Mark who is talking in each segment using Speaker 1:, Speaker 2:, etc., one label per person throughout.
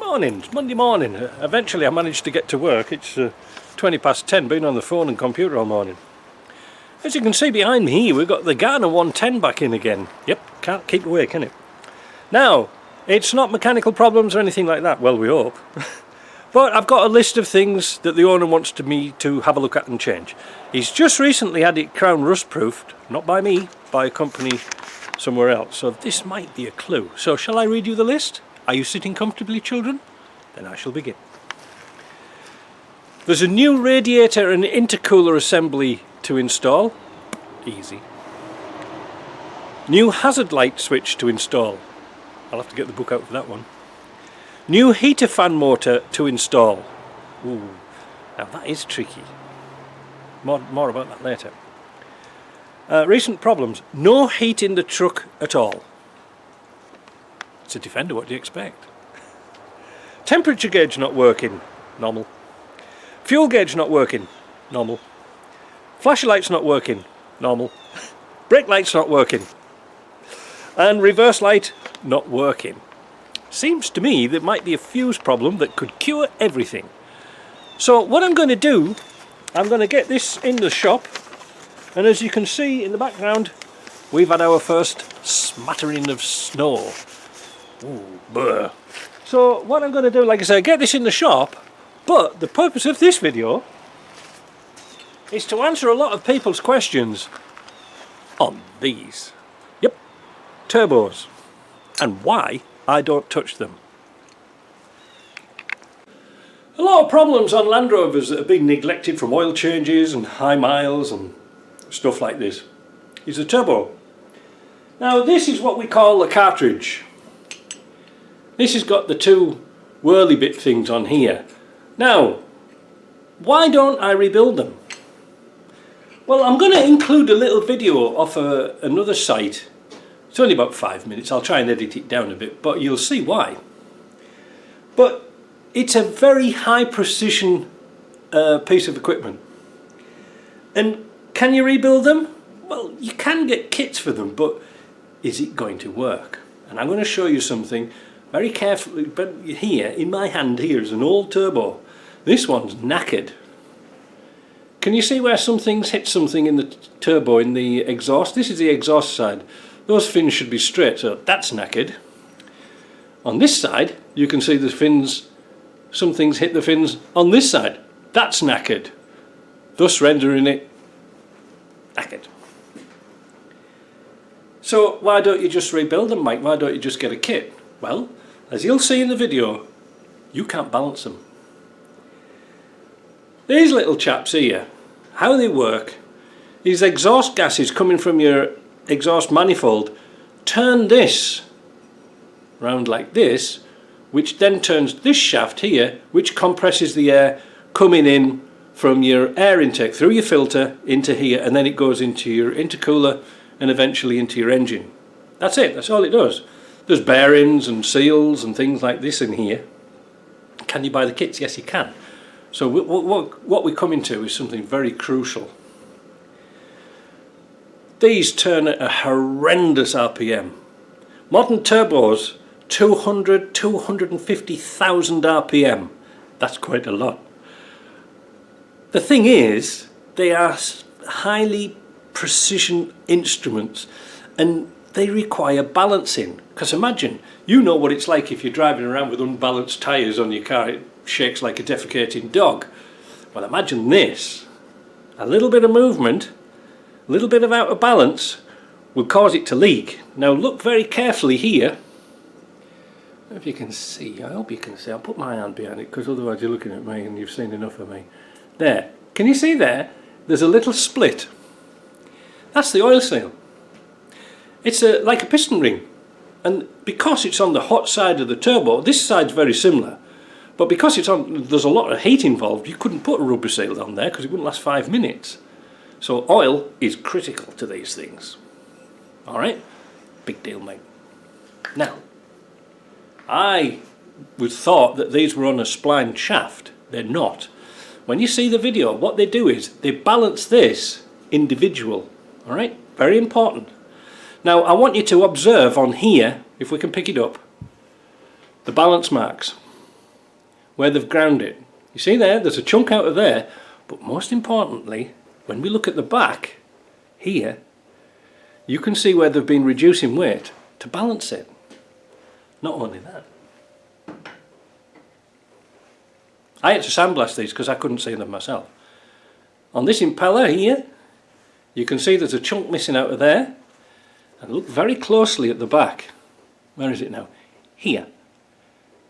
Speaker 1: Morning, it's Monday morning. Eventually I managed to get to work. It's 20 past 10, been on the phone and computer all morning. As you can see behind me here, we've got the Garner 110 back in again. Yep, can't keep away, can it? Now, it's not mechanical problems or anything like that, well we hope. But I've got a list of things that the owner wants me to have a look at and change. He's just recently had it crown rust proofed, not by me, by a company somewhere else. So this might be a clue. So shall I read you the list? Are you sitting comfortably, children? Then I shall begin. There's a new radiator and intercooler assembly to install. Easy. New hazard light switch to install. I'll have to get the book out for that one. New heater fan motor to install. Ooh, now that is tricky. More about that later. Recent problems. No heat in the truck at all. It's a Defender, what do you expect? Temperature gauge not working. Normal. Fuel gauge not working. Normal. Flashlight's not working. Normal. Brake light's not working. And reverse light not working. Seems to me there might be a fuse problem that could cure everything. So what I'm going to do, I'm going to get this in the shop, and as you can see in the background, we've had our first smattering of snow. Ooh, brr. So what I'm going to do, like I say, get this in the shop, but the purpose of this video is to answer a lot of people's questions on these. Yep, turbos, and why I don't touch them. A lot of problems on Land Rovers that have been neglected from oil changes and high miles and stuff like this is the turbo. Now this is what we call the cartridge. This has got the two whirly bit things on here. Now, why don't I rebuild them? Well, I'm going to include a little video off another site. It's only about 5 minutes. I'll try and edit it down a bit, but you'll see why. But it's a very high precision piece of equipment. And can you rebuild them? Well, you can get kits for them, but is it going to work? And I'm going to show you something very carefully. But here, in my hand here, is an old turbo. This one's knackered. Can you see where some things hit something in the turbo, in the exhaust? This is the exhaust side. Those fins should be straight, so that's knackered. On this side, you can see the fins, some things hit the fins on this side. That's knackered, thus rendering it knackered. So why don't you just rebuild them, Mike? Why don't you just get a kit? Well, as you'll see in the video, you can't balance them. These little chaps here, how they work, these exhaust gases coming from your exhaust manifold turn this round like this, which then turns this shaft here, which compresses the air coming in from your air intake through your filter into here, and then it goes into your intercooler and eventually into your engine. That's it, that's all it does. There's bearings and seals and things like this in here. Can you buy the kits? Yes, you can. So what we come into is something very crucial. These turn at a horrendous RPM. Modern turbos, 200, 250,000 RPM. That's quite a lot. The thing is, they are highly precision instruments and they require balancing. Because imagine, you know what it's like if you're driving around with unbalanced tyres on your car, it shakes like a defecating dog. Well, imagine this. A little bit of movement, a little bit of out of balance will cause it to leak. Now look very carefully here. I don't know if you can see, I hope you can see. I'll put my hand behind it because otherwise you're looking at me and you've seen enough of me. There, can you see there? There's a little split. That's the oil seal. It's like a piston ring. And because it's on the hot side of the turbo, this side's very similar. But because it's on, there's a lot of heat involved, you couldn't put a rubber seal on there because it wouldn't last 5 minutes. So oil is critical to these things. Alright? Big deal, mate. Now, I would thought that these were on a splined shaft. They're not. When you see the video, what they do is they balance this individual. Alright? Very important. Now, I want you to observe on here, if we can pick it up, the balance marks. where they've ground it. You see there's a chunk out of there, but most importantly, when we look at the back here, you can see where they've been reducing weight to balance it. Not only that, I had to sandblast these because I couldn't see them myself. On this impeller here, you can see there's a chunk missing out of there, and look very closely at the back. Where is it now? Here.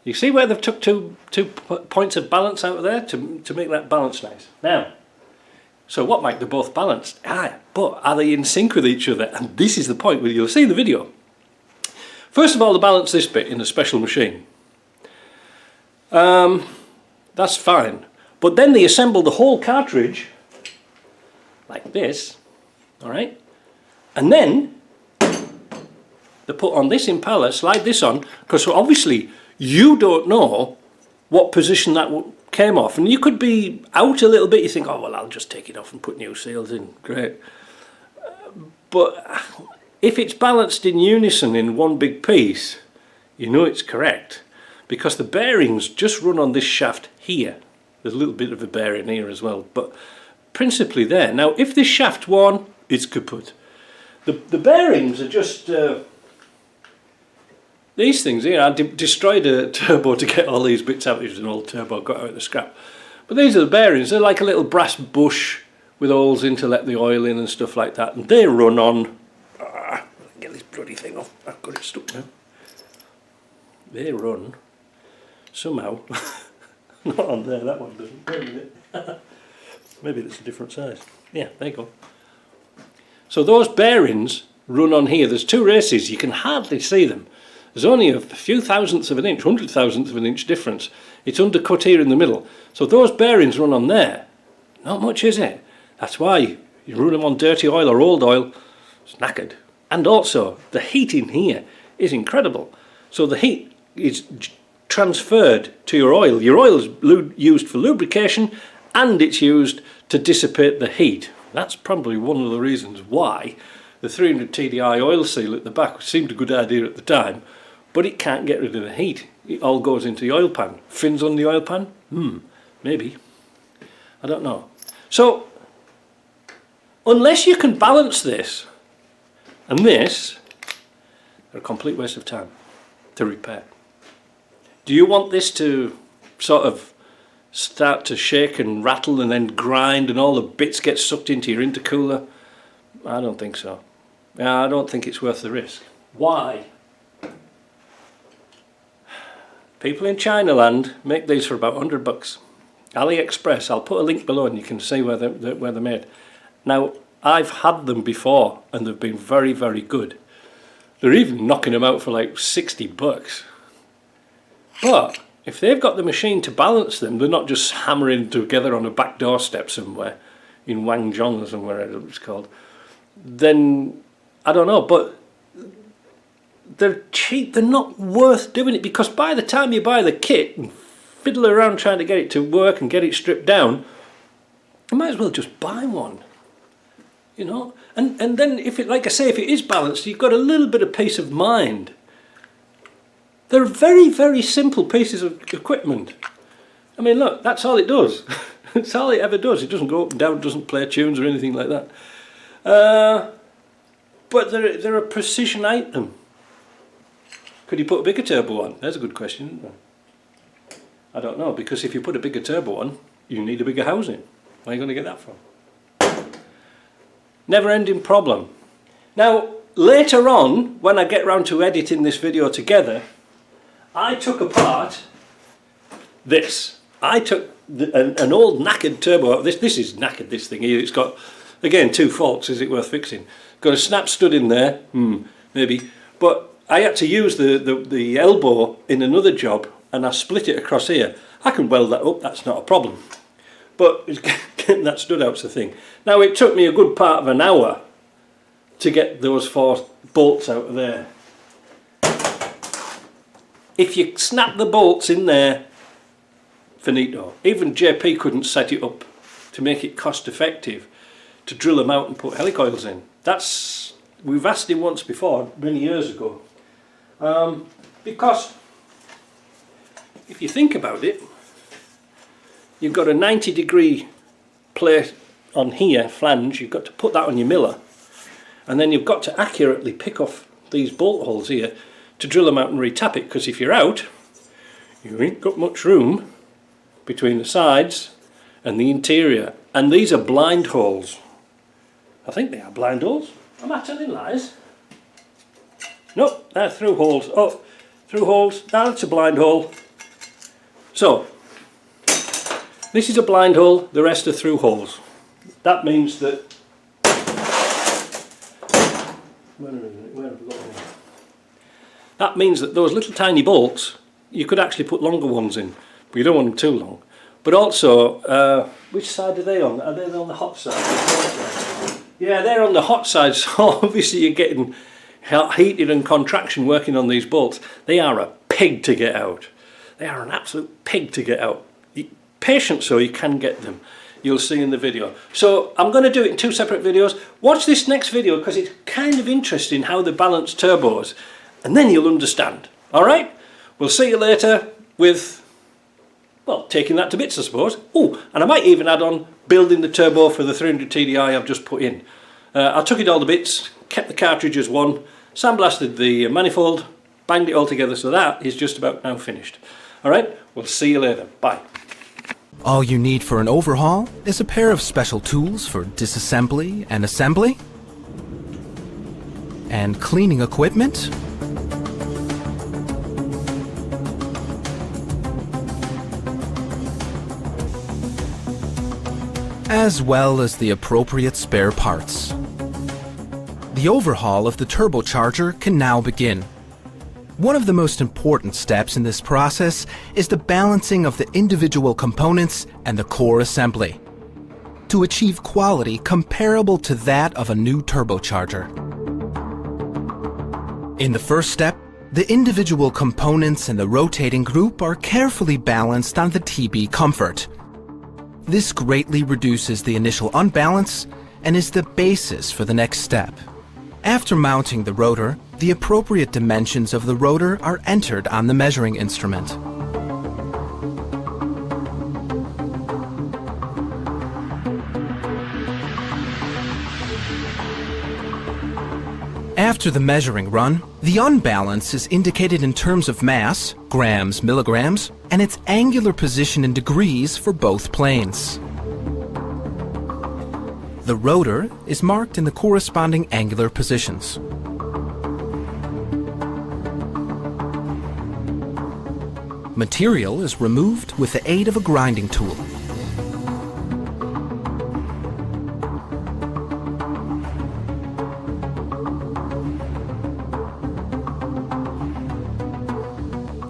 Speaker 1: You see where they've took two points of balance out of there to make that balance nice. Now, so what make them both balanced? But are they in sync with each other? And this is the point where you'll see the video. First of all, they balance this bit in a special machine. That's fine. But then they assemble the whole cartridge like this, all right? And then they put on this impeller, slide this on, because obviously you don't know what position that came off. And you could be out a little bit, you think, oh, well, I'll just take it off and put new seals in. Great. But if it's balanced in unison in one big piece, you know it's correct, because the bearings just run on this shaft here. There's a little bit of a bearing here as well, but principally there. Now, if this shaft worn, it's kaput. The bearings are just these things here. I destroyed a turbo to get all these bits out. It was an old turbo, got out of the scrap. But these are the bearings. They're like a little brass bush with holes in to let the oil in and stuff like that. And they run on. Get this bloody thing off. I've got it stuck now. They run somehow. Not on there. That one doesn't. Wait a minute. Maybe it's a different size. Yeah, there you go. So those bearings run on here. There's two races. You can hardly see them. There's only a few thousandths of an inch, 100,000th of an inch difference. It's undercut here in the middle. So those bearings run on there. Not much, is it? That's why you run them on dirty oil or old oil. It's knackered. And also, the heat in here is incredible. So the heat is transferred to your oil. Your oil is used for lubrication, and it's used to dissipate the heat. That's probably one of the reasons why the 300 TDI oil seal at the back seemed a good idea at the time, but it can't get rid of the heat. It all goes into the oil pan. Fins on the oil pan? Maybe. I don't know. So, unless you can balance this and this, they're a complete waste of time to repair. Do you want this to sort of start to shake and rattle and then grind and all the bits get sucked into your intercooler? I don't think so. I don't think it's worth the risk. Why? People in China land make these for about $100. AliExpress, I'll put a link below and you can see where they're made. Now, I've had them before and they've been very, very good. They're even knocking them out for like $60. But if they've got the machine to balance them, they're not just hammering together on a back doorstep somewhere in Guangzhou or somewhere it's called, then I don't know, but they're cheap. They're not worth doing it, because by the time you buy the kit and fiddle around trying to get it to work and get it stripped down, you might as well just buy one, you know. And then if it, like I say, if it is balanced, you've got a little bit of peace of mind. They're very, very simple pieces of equipment. I mean, look, that's all it does. That's all it ever does. It doesn't go up and down, doesn't play tunes or anything like that. But they're a precision item. Could you put a bigger turbo on? That's a good question, isn't it? I don't know, because if you put a bigger turbo on, you need a bigger housing. Where are you going to get that from? Never-ending problem. Now, later on, when I get round to editing this video together, I took apart this. I took an old knackered turbo out of this. This is knackered, this thing here. It's got, again, two faults. Is it worth fixing? Got a snap stud in there, maybe. But I had to use the elbow in another job, and I split it across here. I can weld that up, that's not a problem. But getting that stud out's the thing. Now, it took me a good part of an hour to get those 4 bolts out of there. If you snap the bolts in there, finito. Even JP couldn't set it up to make it cost effective to drill them out and put helicoils in. We've asked him once before, many years ago, because if you think about it, you've got a 90-degree plate on here, flange. You've got to put that on your miller, and then you've got to accurately pick off these bolt holes here to drill them out and retap it, because if you're out, you ain't got much room between the sides and the interior. And these are blind holes. I think they are blind holes. Am I telling lies? Nope, they're through holes. Oh, through holes. Now that's a blind hole. So, this is a blind hole, the rest are through holes. That means that... Where have we got them? That means that those little tiny bolts, you could actually put longer ones in, but you don't want them too long. But also, which side are they on? Are they on the hot side? Yeah, they're on the hot side, so obviously you're getting heated and contraction working on these bolts. They are a pig to get out. They are an absolute pig to get out. Patient so you can get them. You'll see in the video. So I'm going to do it in two separate videos. Watch this next video because it's kind of interesting how they balance turbos, and then you'll understand. Alright? We'll see you later with, well, taking that to bits, I suppose. Oh, and I might even add on building the turbo for the 300 TDI I've just put in. I took it all to bits, kept the cartridge as one, sandblasted the manifold, banged it all together, so that is just about now finished. Alright, we'll see you later. Bye.
Speaker 2: All you need for an overhaul is a pair of special tools for disassembly and assembly, and cleaning equipment, as well as the appropriate spare parts. The overhaul of the turbocharger can now begin. One of the most important steps in this process is the balancing of the individual components and the core assembly to achieve quality comparable to that of a new turbocharger. In the first step, the individual components and the rotating group are carefully balanced on the TB comfort. This greatly reduces the initial unbalance and is the basis for the next step. After mounting the rotor, the appropriate dimensions of the rotor are entered on the measuring instrument. After the measuring run, the unbalance is indicated in terms of mass, grams, milligrams, and its angular position in degrees for both planes. The rotor is marked in the corresponding angular positions. Material is removed with the aid of a grinding tool.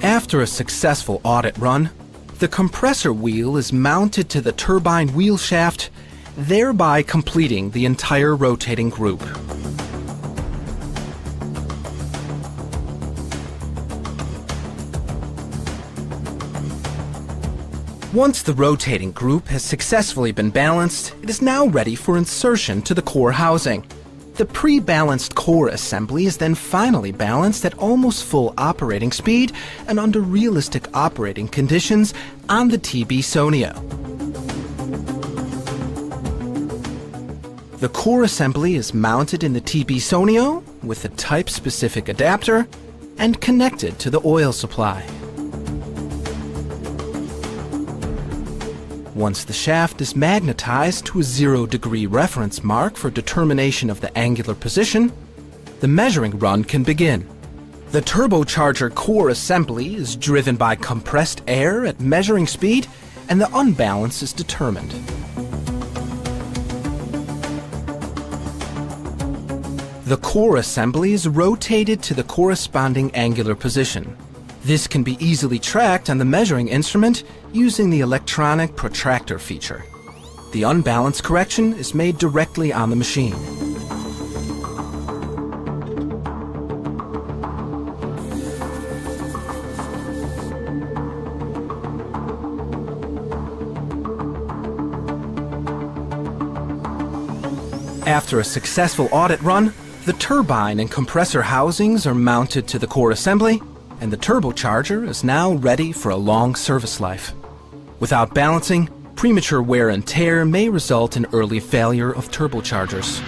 Speaker 2: After a successful audit run, the compressor wheel is mounted to the turbine wheel shaft, thereby completing the entire rotating group. Once the rotating group has successfully been balanced, it is now ready for insertion to the core housing. The pre-balanced core assembly is then finally balanced at almost full operating speed and under realistic operating conditions on the TB Sonio. The core assembly is mounted in the TB Sonio with a type-specific adapter and connected to the oil supply. Once the shaft is magnetized to a 0-degree reference mark for determination of the angular position, the measuring run can begin. The turbocharger core assembly is driven by compressed air at measuring speed, and the unbalance is determined. The core assembly is rotated to the corresponding angular position. This can be easily tracked on the measuring instrument using the electronic protractor feature. The unbalance correction is made directly on the machine. After a successful audit run, the turbine and compressor housings are mounted to the core assembly, and the turbocharger is now ready for a long service life. Without balancing, Premature wear and tear may result in early failure of turbochargers.